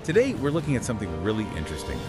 Today, we're looking at something really interesting,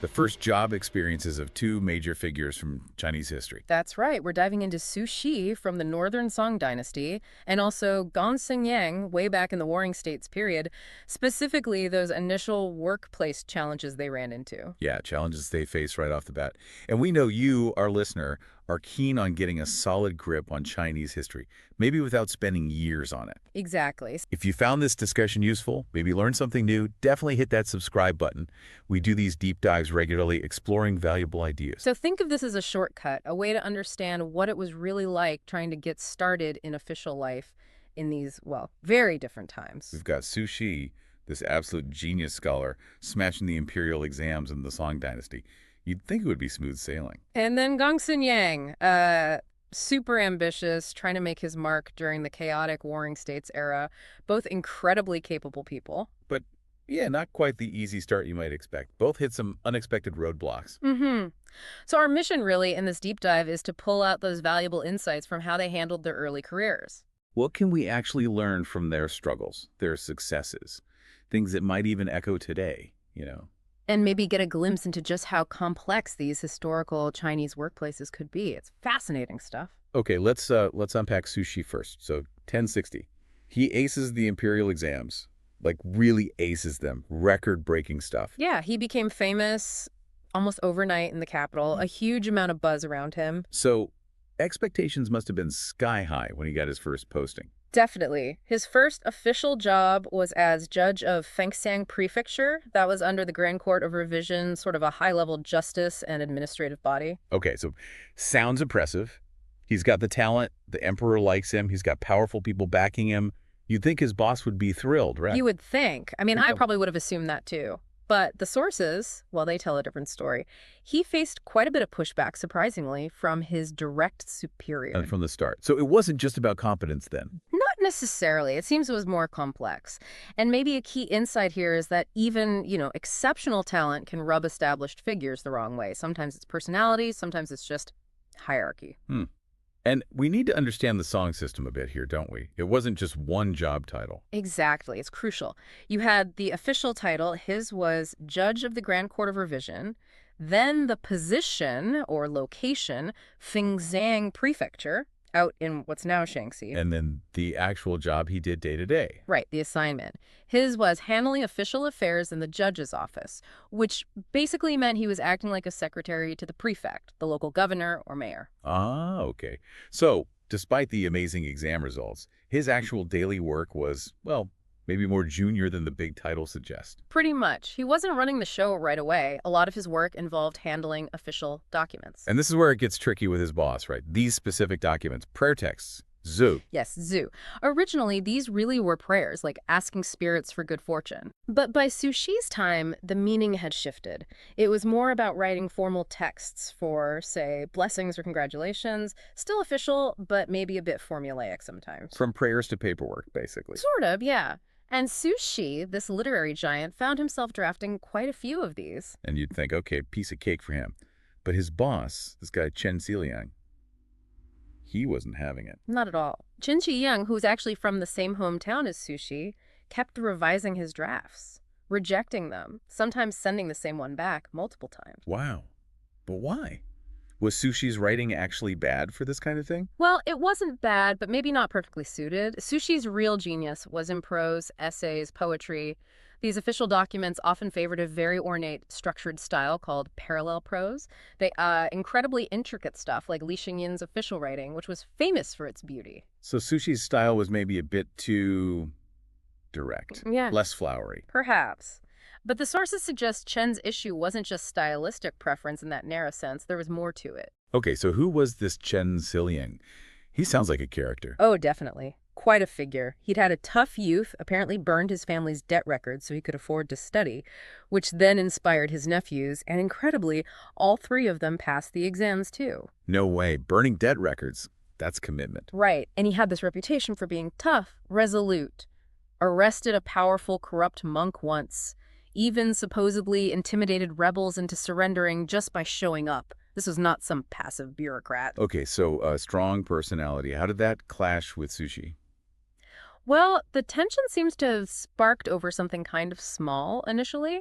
the first job experiences of two major figures from Chinese history. That's right. We're diving into Su Shi from the Northern Song Dynasty and also Gongsun Yang way back in the Warring States period, specifically those initial workplace challenges they ran into. Yeah, challenges they face right off the bat. And we know you, our listener, are keen on getting a solid grip on Chinese history, maybe without spending years on it. Exactly. If you found this discussion useful, maybe learned something new, definitely hit that subscribe button. We do these deep dives regularly, exploring valuable ideas. So think of this as a shortcut, a way to understand what it was really like trying to get started in official life in these, well, very different times. We've got Su Shi, this absolute genius scholar, smashing the imperial exams in the Song Dynasty. You'd think it would be smooth sailing. And then Gongsun Yang, super ambitious, trying to make his mark during the chaotic Warring States era, both incredibly capable people. But yeah, not quite the easy start you might expect. Both hit some unexpected roadblocks. So our mission really in this deep dive is to pull out those valuable insights from how they handled their early careers. What can we actually learn from their struggles, their successes, things that might even echo today, And maybe get a glimpse into just how complex these historical Chinese workplaces could be. It's fascinating stuff. Okay, let's unpack Su Shi first. So 1060. He aces the imperial exams, like really aces them, record-breaking stuff. Yeah, he became famous almost overnight in the capital, a huge amount of buzz around him. So expectations must have been sky high when he got his first posting. Definitely. His first official job was as judge of Fengsang Prefecture. That was under the Grand Court of Revision, sort of a high-level justice and administrative body. Okay, so sounds impressive. He's got the talent. The emperor likes him. He's got powerful people backing him. You'd think his boss would be thrilled, right? You would think. I mean, I probably would have assumed that too. But the sources, well, they tell a different story. He faced quite a bit of pushback, surprisingly, from his direct superior. And from the start. So it wasn't just about competence then. Not necessarily. It seems it was more complex. And maybe a key insight here is that even, exceptional talent can rub established figures the wrong way. Sometimes it's personality, sometimes it's just hierarchy. And we need to understand the song system a bit here, don't we? It wasn't just one job title. Exactly. It's crucial. You had the official title. His was Judge of the Grand Court of Revision. Then the position or location, Fengsang Prefecture, out in what's now Shaanxi. And then the actual job he did day to day. Right, the assignment. His was handling official affairs in the judge's office, which basically meant he was acting like a secretary to the prefect, the local governor or mayor. Ah, okay. So, despite the amazing exam results, his actual daily work was, well, maybe more junior than the big title suggests. Pretty much. He wasn't running the show right away. A lot of his work involved handling official documents. And this is where it gets tricky with his boss, right? These specific documents, prayer texts, Zu. Yes, Zu. Originally, these really were prayers, like asking spirits for good fortune. But by Su Shi's time, the meaning had shifted. It was more about writing formal texts for, say, blessings or congratulations. Still official, but maybe a bit formulaic sometimes. From prayers to paperwork, basically. Sort of, yeah. And Su Shi, this literary giant, found himself drafting quite a few of these. And you'd think, okay, piece of cake for him. But his boss, this guy Chen Xiliang, he wasn't having it. Not at all. Chen Yang, who's actually from the same hometown as Su Shi, kept revising his drafts, rejecting them, sometimes sending the same one back multiple times. Wow. But why? Was Su Shi's writing actually bad for this kind of thing? Well, it wasn't bad, but maybe not perfectly suited. Su Shi's real genius was in prose, essays, poetry. These official documents often favored a very ornate, structured style called parallel prose. They incredibly intricate stuff like Li Xingyin's official writing, which was famous for its beauty. So Su Shi's style was maybe a bit too direct, Yeah, less flowery. perhaps. But the sources suggest Chen's issue wasn't just stylistic preference in that narrow sense. There was more to it. Okay, so who was this Chen Xiliang? He sounds like a character. Oh, definitely. Quite a figure. He'd had a tough youth, apparently burned his family's debt records so he could afford to study, which then inspired his nephews, and incredibly, all three of them passed the exams too. No way. Burning debt records. That's commitment. Right, and he had this reputation for being tough, resolute. Arrested a powerful, corrupt monk once. Even supposedly intimidated rebels into surrendering just by showing up. This was not some passive bureaucrat. Okay, so a strong personality. How did that clash with Su Shi? Well, the tension seems to have sparked over something kind of small initially.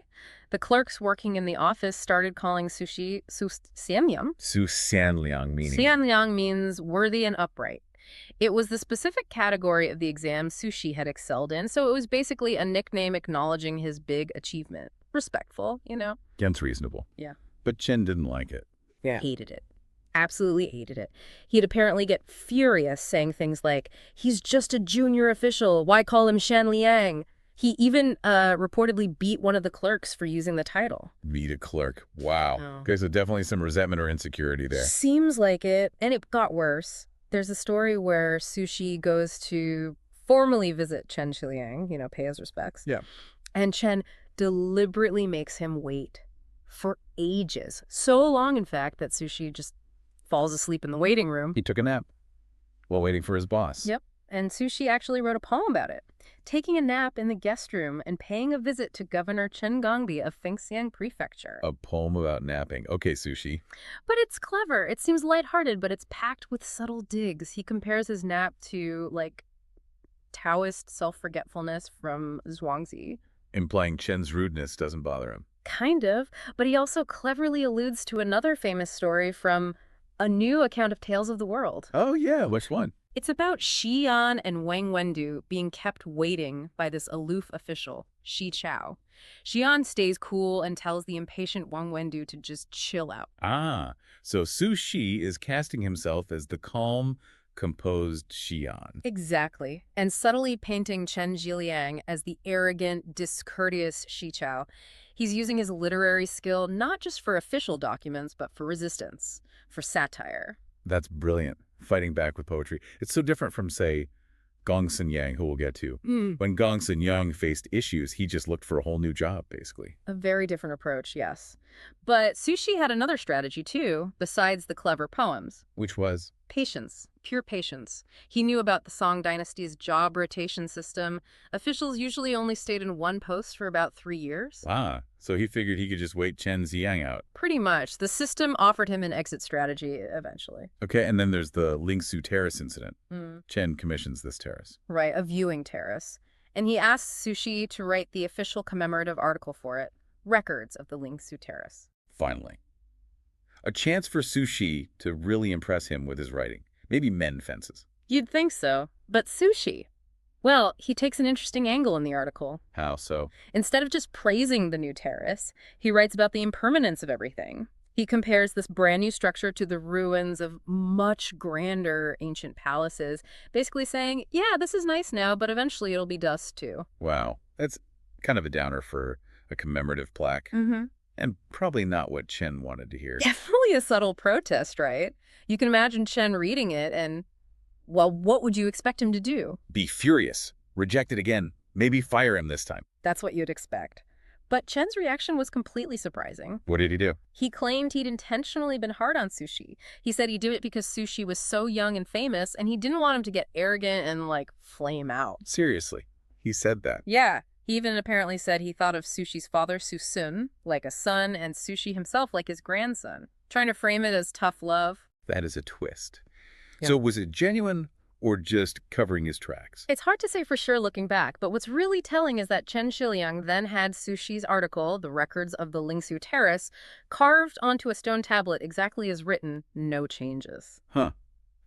The clerks working in the office started calling sushi su xianyang. Su Sanliang meaning. Xianyang means worthy and upright. It was the specific category of the exam Sushi had excelled in, so it was basically a nickname acknowledging his big achievement. Respectful, you know? Against reasonable. Yeah. But Chen didn't like it. Yeah. Hated it. Absolutely hated it. He'd apparently get furious saying things like, he's just a junior official, why call him Shan Liang? He even reportedly beat one of the clerks for using the title. Beat a clerk. Wow. Oh. Okay, so definitely some resentment or insecurity there. Seems like it, and it got worse. There's a story where Sushi goes to formally visit Chen Shiliang, pay his respects. Yeah. And Chen deliberately makes him wait for ages. So long, in fact, that Sushi just falls asleep in the waiting room. He took a nap while waiting for his boss. Yep. And Sushi actually wrote a poem about it, taking a nap in the guest room and paying a visit to Governor Chen Gongbi of Fengxiang Prefecture. A poem about napping. Okay, Sushi. But it's clever. It seems lighthearted, but it's packed with subtle digs. He compares his nap to, Taoist self-forgetfulness from Zhuangzi. Implying Chen's rudeness doesn't bother him. Kind of, but he also cleverly alludes to another famous story from a new account of Tales of the World. Oh, yeah. Which one? It's about Shi Yan and Wang Wendu being kept waiting by this aloof official, Shi Chao. Shi Yan stays cool and tells the impatient Wang Wendu to just chill out. Ah, so Su Shi is casting himself as the calm, composed Xian. Exactly. And subtly painting Chen Zhiliang as the arrogant, discourteous Shi Chao. He's using his literary skill not just for official documents, but for resistance, for satire. That's brilliant. Fighting back with poetry. It's so different from, say, Gongsun Yang, who we'll get to. When Gongsun Yang faced issues, he just looked for a whole new job, basically. A very different approach, yes. But Sushi had another strategy, too, besides the clever poems. Which was? Patience. Pure patience. He knew about the Song Dynasty's job rotation system. Officials usually only stayed in one post for about 3 years. Ah, so he figured he could just wait Chen Ziyang out. Pretty much. The system offered him an exit strategy eventually. Okay, and then there's the Lingsu Terrace incident. Chen commissions this terrace. Right, a viewing terrace. And he asks Sushi to write the official commemorative article for it. Records of the Lingsu Terrace. Finally. A chance for Su Shi to really impress him with his writing. Maybe mend fences. You'd think so. But Sushi, well, he takes an interesting angle in the article. How so? Instead of just praising the new terrace, he writes about the impermanence of everything. He compares this brand new structure to the ruins of much grander ancient palaces, basically saying, yeah, this is nice now, but eventually it'll be dust too. Wow. That's kind of a downer for a commemorative plaque. And probably not what Chen wanted to hear. Definitely a subtle protest, right? You can imagine Chen reading it and, well, what would you expect him to do? Be furious. Reject it again. Maybe fire him this time. That's what you'd expect. But Chen's reaction was completely surprising. What did he do? He claimed he'd intentionally been hard on Sushi. He said he did it because Sushi was so young and famous, and he didn't want him to get arrogant and, flame out. Seriously, he said that? Yeah. He even apparently said he thought of Sushi's father, Su-sun, like a son, and Sushi himself like his grandson, trying to frame it as tough love. That is a twist. Yeah. So was it genuine or just covering his tracks? It's hard to say for sure looking back, but what's really telling is that Chen Shiliang then had Sushi's article, The Records of the Lingsu Terrace, carved onto a stone tablet exactly as written, no changes. Huh.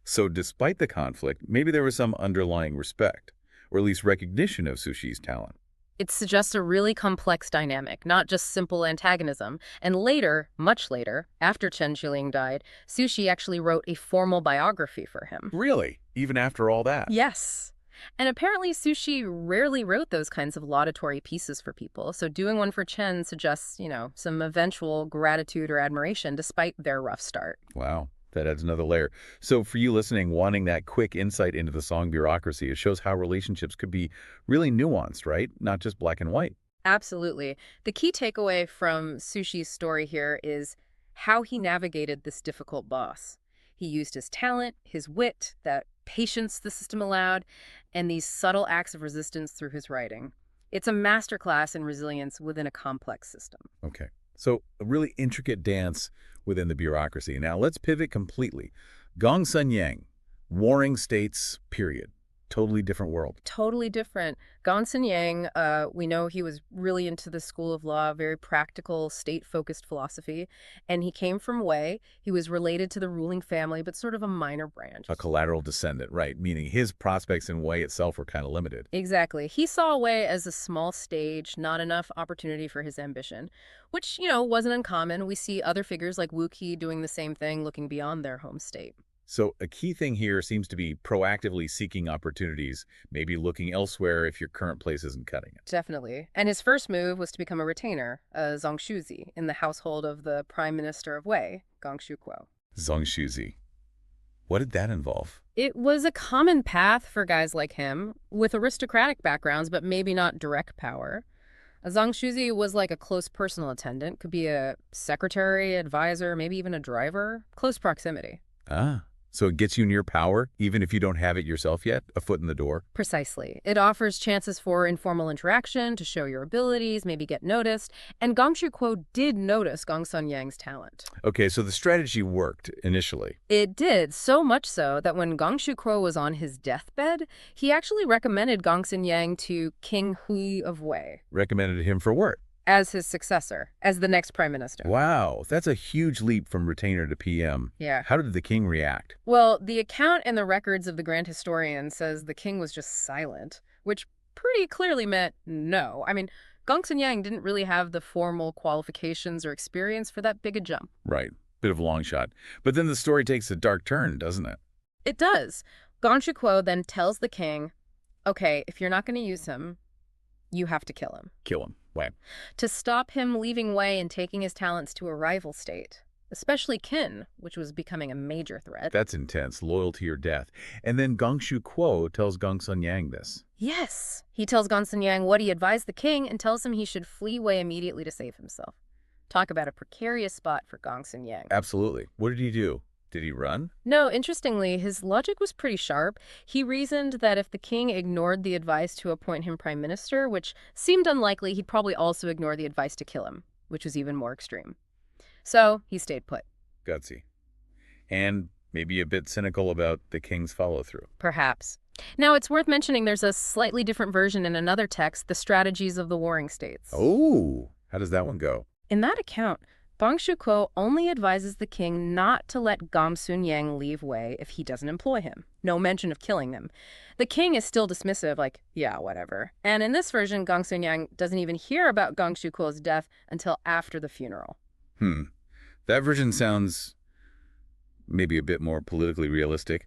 So despite the conflict, maybe there was some underlying respect, or at least recognition of Sushi's talent. It suggests a really complex dynamic, not just simple antagonism. And later, much later, after Chen Shiliang died, Sushi actually wrote a formal biography for him. Really? Even after all that? Yes. And apparently Sushi rarely wrote those kinds of laudatory pieces for people, so doing one for Chen suggests, some eventual gratitude or admiration despite their rough start. Wow. That adds another layer. So for you listening, wanting that quick insight into the song bureaucracy, it shows how relationships could be really nuanced, right? Not just black and white. Absolutely. The key takeaway from Sushi's story here is how he navigated this difficult boss. He used his talent, his wit, that patience the system allowed, and these subtle acts of resistance through his writing. It's a masterclass in resilience within a complex system. Okay. So a really intricate dance within the bureaucracy. Now let's pivot completely. Gongsun Yang, warring states, period. Totally different world. Totally different. Gongsun Yang, we know he was really into the school of law, very practical, state-focused philosophy, and he came from Wei. He was related to the ruling family, but sort of a minor branch. A collateral descendant, right, meaning his prospects in Wei itself were kind of limited. Exactly. He saw Wei as a small stage, not enough opportunity for his ambition, which, wasn't uncommon. We see other figures like Wu Qi doing the same thing, looking beyond their home state. So a key thing here seems to be proactively seeking opportunities, maybe looking elsewhere if your current place isn't cutting it. Definitely. And his first move was to become a retainer, a zhongshuzi, in the household of the prime minister of Wei, Gongshu Kuo. Zhongshuzi. What did that involve? It was a common path for guys like him, with aristocratic backgrounds, but maybe not direct power. A zhongshuzi was like a close personal attendant, could be a secretary, advisor, maybe even a driver. Close proximity. Ah, so it gets you near power, even if you don't have it yourself yet, a foot in the door? Precisely. It offers chances for informal interaction, to show your abilities, maybe get noticed. And Gongshu Kuo did notice Gongsun Yang's talent. Okay, so the strategy worked initially. It did, so much so that when Gongshu Kuo was on his deathbed, he actually recommended Gongsun Yang to King Hui of Wei. Recommended him for what? As his successor, as the next prime minister. Wow, that's a huge leap from retainer to PM. Yeah. How did the king react? Well, the account in the records of the Grand Historian says the king was just silent, which pretty clearly meant no. I mean, Gongsun Yang didn't really have the formal qualifications or experience for that big a jump. Right, bit of a long shot. But then the story takes a dark turn, doesn't it? It does. Gongshu Kuo then tells the king, okay, if you're not going to use him, you have to kill him. Kill him. Why? To stop him leaving Wei and taking his talents to a rival state, especially Qin, which was becoming a major threat. That's intense, loyalty or death. And then Gongshu Kuo tells Gongsun Yang this. Yes. He tells Gongsun Yang what he advised the king and tells him he should flee Wei immediately to save himself. Talk about a precarious spot for Gongsun Yang. Absolutely. What did he do? Did he run? No, interestingly, his logic was pretty sharp. He reasoned that if the king ignored the advice to appoint him prime minister, which seemed unlikely, he'd probably also ignore the advice to kill him, which was even more extreme. So he stayed put. Gutsy. And maybe a bit cynical about the king's follow-through. Perhaps. Now, it's worth mentioning there's a slightly different version in another text, The Strategies of the Warring States. Oh, how does that one go? In that account, Gongshu Kuo only advises the king not to let Gongsun Yang leave Wei if he doesn't employ him. No mention of killing them. The king is still dismissive, like, yeah, whatever. And in this version, Gongsun Yang doesn't even hear about Gongshu Kuo's death until after the funeral. That version sounds maybe a bit more politically realistic.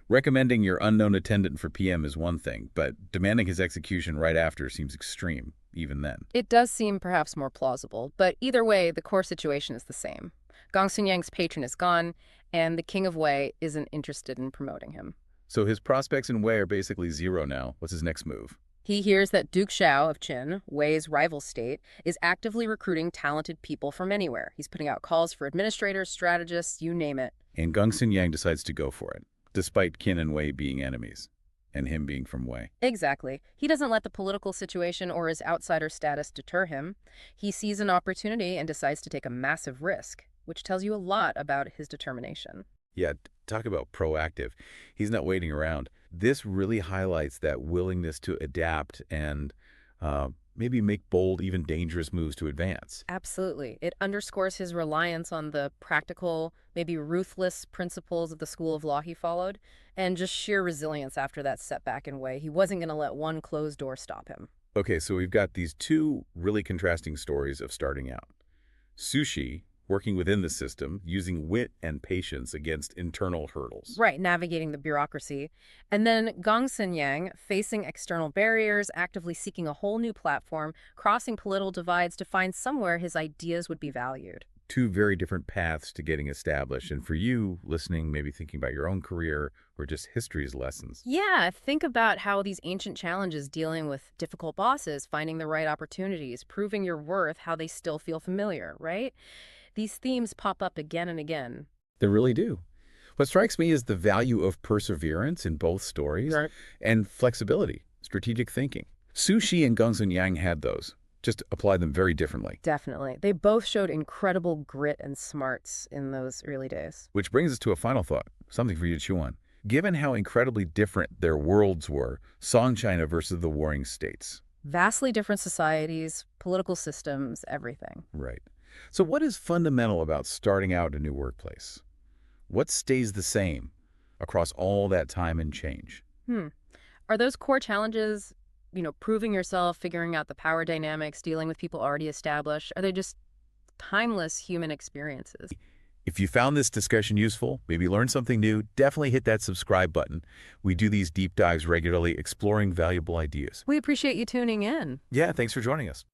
Recommending your unknown attendant for PM is one thing, but demanding his execution right after seems extreme, even then. It does seem perhaps more plausible, but either way, the core situation is the same. Gongsun Yang's patron is gone, and the king of Wei isn't interested in promoting him. So his prospects in Wei are basically zero now. What's his next move? He hears that Duke Xiao of Qin, Wei's rival state, is actively recruiting talented people from anywhere. He's putting out calls for administrators, strategists, you name it. And Gongsun Yang decides to go for it, despite Qin and Wei being enemies, and him being from Wei. Exactly. He doesn't let the political situation or his outsider status deter him. He sees an opportunity and decides to take a massive risk, which tells you a lot about his determination. Yeah, talk about proactive. He's not waiting around. This really highlights that willingness to adapt and maybe make bold, even dangerous moves to advance. Absolutely. It underscores his reliance on the practical, maybe ruthless principles of the school of law he followed, and just sheer resilience after that setback in Wei. He wasn't going to let one closed door stop him. Okay, so we've got these two really contrasting stories of starting out. Sushi, working within the system, using wit and patience against internal hurdles. Right, navigating the bureaucracy. And then Gongsun Yang, facing external barriers, actively seeking a whole new platform, crossing political divides to find somewhere his ideas would be valued. Two very different paths to getting established. And for you, listening, maybe thinking about your own career or just history's lessons. Yeah, think about how these ancient challenges dealing with difficult bosses, finding the right opportunities, proving your worth, how they still feel familiar, right? These themes pop up again and again. They really do. What strikes me is the value of perseverance in both stories and flexibility, strategic thinking. Su Shi and Gongsun Yang had those, just applied them very differently. Definitely. They both showed incredible grit and smarts in those early days. Which brings us to a final thought, something for you to chew on. given how incredibly different their worlds were, Song China versus the warring states. Vastly different societies, political systems, everything. Right. So what is fundamental about starting out a new workplace? What stays the same across all that time and change? Hmm. Are those core challenges, proving yourself, figuring out the power dynamics, dealing with people already established? Are they just timeless human experiences? If you found this discussion useful, maybe learned something new, definitely hit that subscribe button. We do these deep dives regularly, exploring valuable ideas. We appreciate you tuning in. Yeah, thanks for joining us.